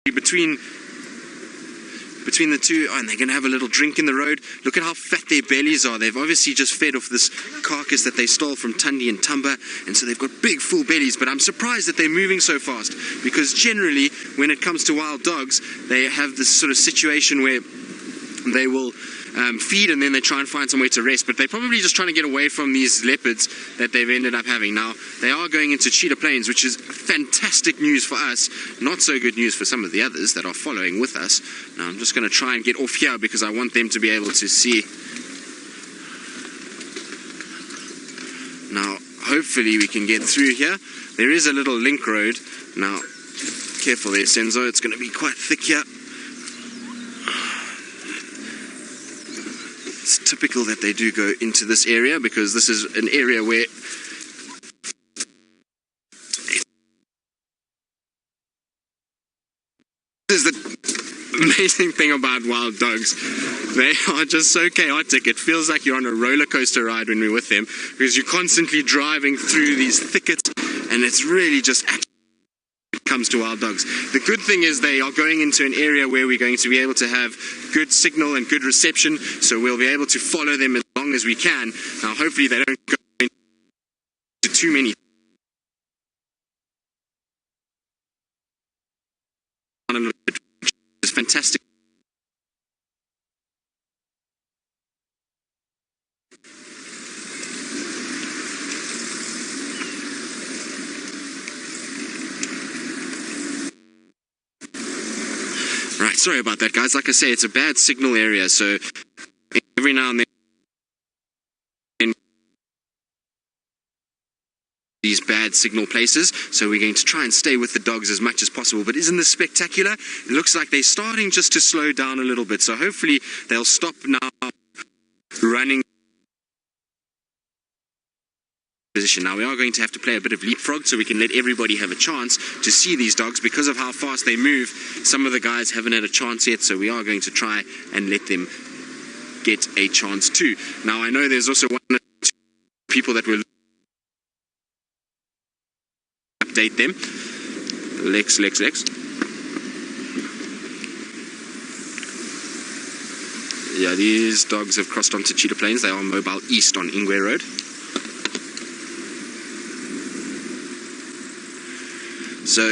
between the two, and they're going to have a little drink in the road. Look at how fat their bellies are. They've obviously just fed off this carcass that they stole from Tundi and Tumba, and so they've got big full bellies. But I'm surprised that they're moving so fast, because generally when it comes to wild dogs, they have this sort of situation where they will feed and then they try and find somewhere to rest, but they're probably just trying to get away from these leopards that they've ended up having. Now, they are going into Cheetah Plains, which is fantastic news for us, not so good news for some of the others that are following with us. Now, I'm just going to try and get off here because I want them to be able to see. Now, hopefully we can get through here. There is a little link road. Now, careful there, Senzo, it's going to be quite thick here. It's typical that they do go into this area, because this is an area where this is the amazing thing about wild dogs. They are just so chaotic. It feels like you're on a roller coaster ride when we're with them, because you're constantly driving through these thickets, and it's really just comes to wild dogs. The good thing is they are going into an area where we're going to be able to have good signal and good reception, so we'll be able to follow them as long as we can. Now, hopefully they don't go into too many. It's fantastic. Right, sorry about that, guys. Like I say, it's a bad signal area, so every now and then these bad signal places, so we're going to try and stay with the dogs as much as possible. But isn't this spectacular? It looks like they're starting just to slow down a little bit, so hopefully they'll stop now running position. Now, we are going to have to play a bit of leapfrog so we can let everybody have a chance to see these dogs. Because of how fast they move, some of the guys haven't had a chance yet, so we are going to try and let them get a chance too. Now, I know there's also one or two people that will update them. Lex. Yeah, these dogs have crossed onto Cheetah Plains. They are mobile east on Ingwe Road. So,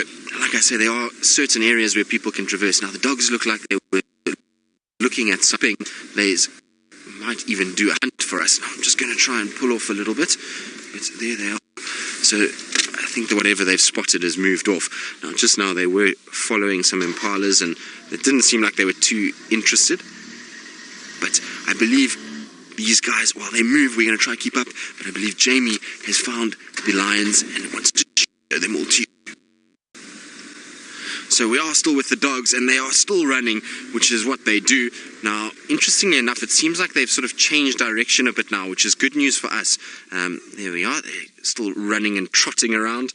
like I say, there are certain areas where people can traverse. Now, the dogs look like they were looking at something. They might even do a hunt for us. Now, I'm just going to try and pull off a little bit. But there they are. So, I think that whatever they've spotted has moved off. Now, just now they were following some impalas, and it didn't seem like they were too interested. But I believe these guys, while they move, we're going to try and keep up. But I believe Jamie has found the lions and wants to show them all to you. So we are still with the dogs, and they are still running, which is what they do. Now, interestingly enough, it seems like they've sort of changed direction a bit now, which is good news for us. There we are. They're still running and trotting around.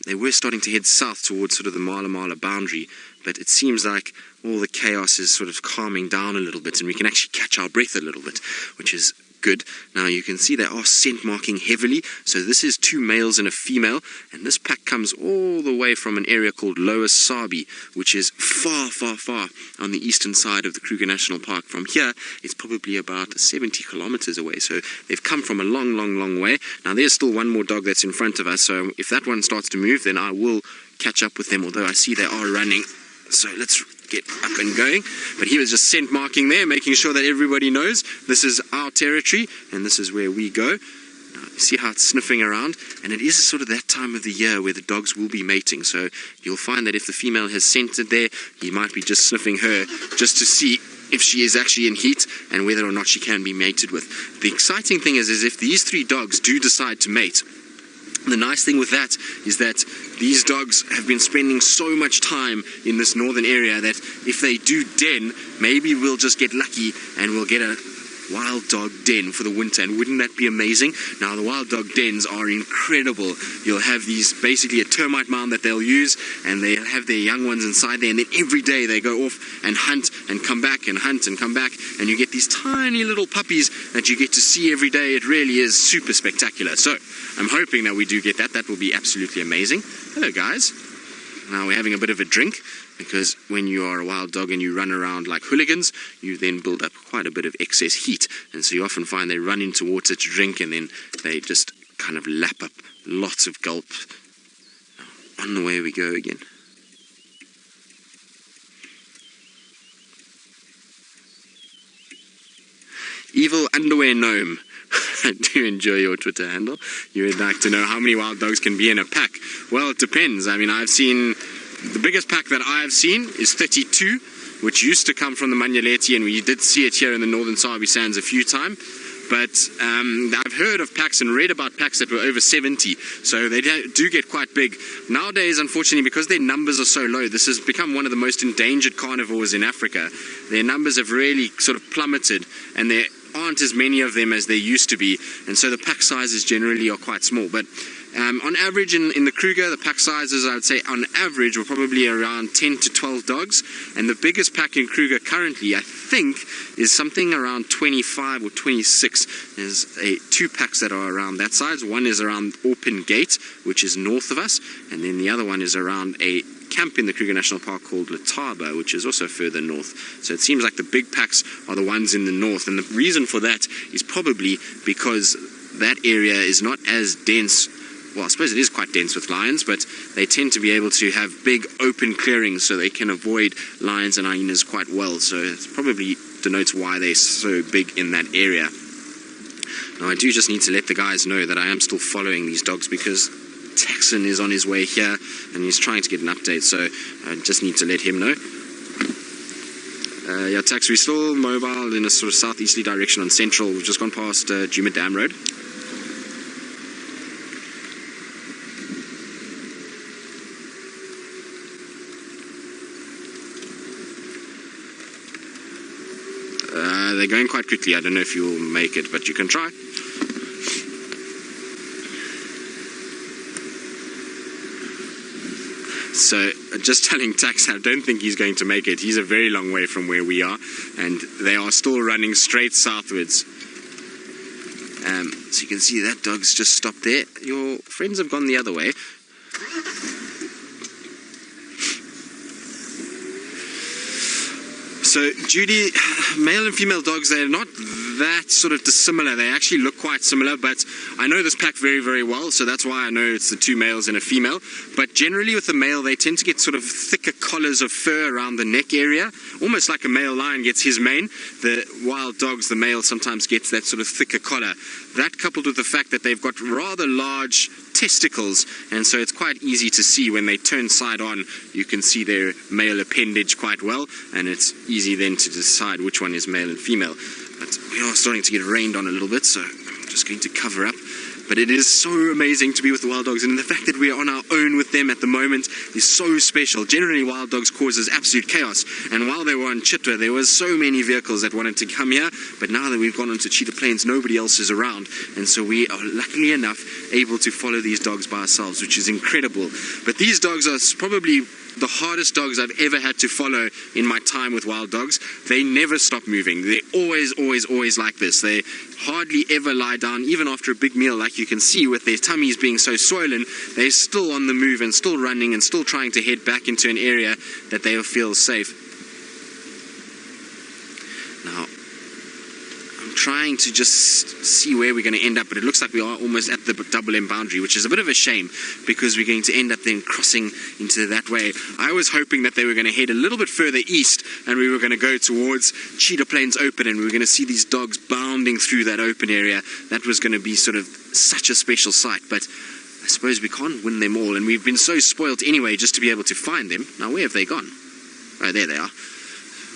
They were starting to head south towards sort of the Mala boundary, but it seems like all the chaos is sort of calming down a little bit, and we can actually catch our breath a little bit, which is good. Now, you can see they are scent marking heavily. So this is 2 males and a female, and this pack comes all the way from an area called Lower Sabi, which is far on the eastern side of the Kruger National Park. From here, it's probably about 70 kilometers away. So they've come from a long way. Now, there's still one more dog that's in front of us, so if that one starts to move, then I will catch up with them, although I see they are running. So let's get up and going. But he was just scent marking there, making sure that everybody knows this is our territory and this is where we go. Now, you see how it's sniffing around, and it is sort of that time of the year where the dogs will be mating. So you'll find that if the female has scented there, he might be just sniffing her just to see if she is actually in heat and whether or not she can be mated with. The exciting thing is if these 3 dogs do decide to mate, the nice thing with that is that these dogs have been spending so much time in this northern area that if they do den, maybe we'll just get lucky and we'll get a wild dog den for the winter. And wouldn't that be amazing? Now, the wild dog dens are incredible. You'll have these, basically a termite mound that they'll use, and they'll have their young ones inside there, and then every day they go off and hunt and come back and hunt and come back, and you get these tiny little puppies that you get to see every day. It really is super spectacular. So I'm hoping that we do get that. That will be absolutely amazing. Hello, guys. Now we're having a bit of a drink. because when you are a wild dog and you run around like hooligans, you then build up quite a bit of excess heat, and so you often find they run into water to drink and then they just kind of lap up lots of gulp. On the way we go again. Evil Underwear Gnome. I do enjoy your Twitter handle. You would like to know how many wild dogs can be in a pack. Well, it depends. I mean, I've seen, the biggest pack that I've seen is 32, which used to come from the Manyaleti, and we did see it here in the Northern Sabi Sands a few times. But I've heard of packs and read about packs that were over 70, so they do get quite big. Nowadays, unfortunately, because their numbers are so low, this has become one of the most endangered carnivores in Africa. Their numbers have really sort of plummeted, and there aren't as many of them as there used to be, and so the pack sizes generally are quite small. But on average in the Kruger, the pack sizes, I would say on average were probably around 10 to 12 dogs, and the biggest pack in Kruger currently, I think, is something around 25 or 26. There's two packs that are around that size. One is around Orpin Gate, which is north of us, and then the other one is around a camp in the Kruger National Park called Letaba, which is also further north. So it seems like the big packs are the ones in the north, and the reason for that is probably because that area is not as dense. Well, I suppose it is quite dense with lions, but they tend to be able to have big open clearings so they can avoid lions and hyenas quite well. So it probably denotes why they're so big in that area. Now, I do just need to let the guys know that I am still following these dogs because Taxon is on his way here and he's trying to get an update, so I just need to let him know. Yeah, Tax, we're still mobile in a sort of southeasterly direction on Central. We've just gone past Djuma Dam Road. They're going quite quickly. I don't know if you'll make it, but you can try. So, just telling Tax, I don't think he's going to make it. He's a very long way from where we are, and they are still running straight southwards. So you can see that dog's just stopped there. Your friends have gone the other way. So, Judy, male and female dogs, they're not that sort of dissimilar. They actually look quite similar, but I know this pack very, very well, so that's why I know it's the two males and a female. But generally with the male, they tend to get sort of thicker collars of fur around the neck area, almost like a male lion gets his mane. The wild dogs, the male sometimes gets that sort of thicker collar. That coupled with the fact that they've got rather large testicles, and so it's quite easy to see when they turn side on. You can see their male appendage quite well, and it's easy then to decide which one is male and female. But we are starting to get rained on a little bit, so I'm just going to cover up. But it is so amazing to be with the wild dogs, and the fact that we are on our own with them at the moment is so special. Generally, wild dogs causes absolute chaos, and while they were on Chitwa, there was so many vehicles that wanted to come here, but now that we've gone onto Cheetah Plains, nobody else is around, and so we are luckily enough able to follow these dogs by ourselves, which is incredible. But these dogs are probably the hardest dogs I've ever had to follow in my time with wild dogs. They never stop moving. They're always like this. They hardly ever lie down, even after a big meal. Like you can see with their tummies being so swollen, they're still on the move and still running and still trying to head back into an area that they feel safe. Now, I'm trying to just see where we're going to end up, but it looks like we are almost at the double M boundary, which is a bit of a shame because we're going to end up then crossing into that way. I was hoping that they were going to head a little bit further east and we were going to go towards Cheetah Plains Open, and we were going to see these dogs bounding through that open area. That was going to be sort of such a special sight, but I suppose we can't win them all, and we've been so spoilt anyway just to be able to find them. Now, where have they gone? Oh, there they are.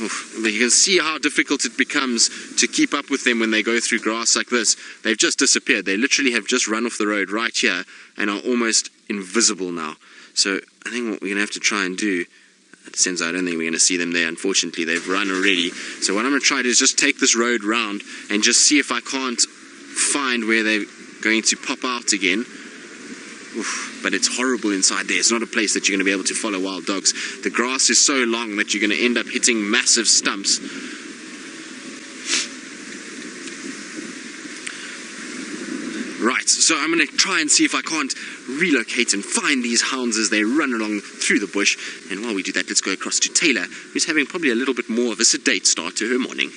Oof. But you can see how difficult it becomes to keep up with them when they go through grass like this. They've just disappeared. They literally have just run off the road right here and are almost invisible now. So I think what we're going to have to try and do, since I don't think we're going to see them there, unfortunately, they've run already. So what I'm going to try to do is just take this road round and just see if I can't find where they're going to pop out again. Oof, but it's horrible inside there. It's not a place that you're going to be able to follow wild dogs. The grass is so long that you're going to end up hitting massive stumps. Right, So I'm going to try and see if I can't relocate and find these hounds as they run along through the bush. And while we do that, let's go across to Taylor, who's having probably a little bit more of a sedate start to her morning.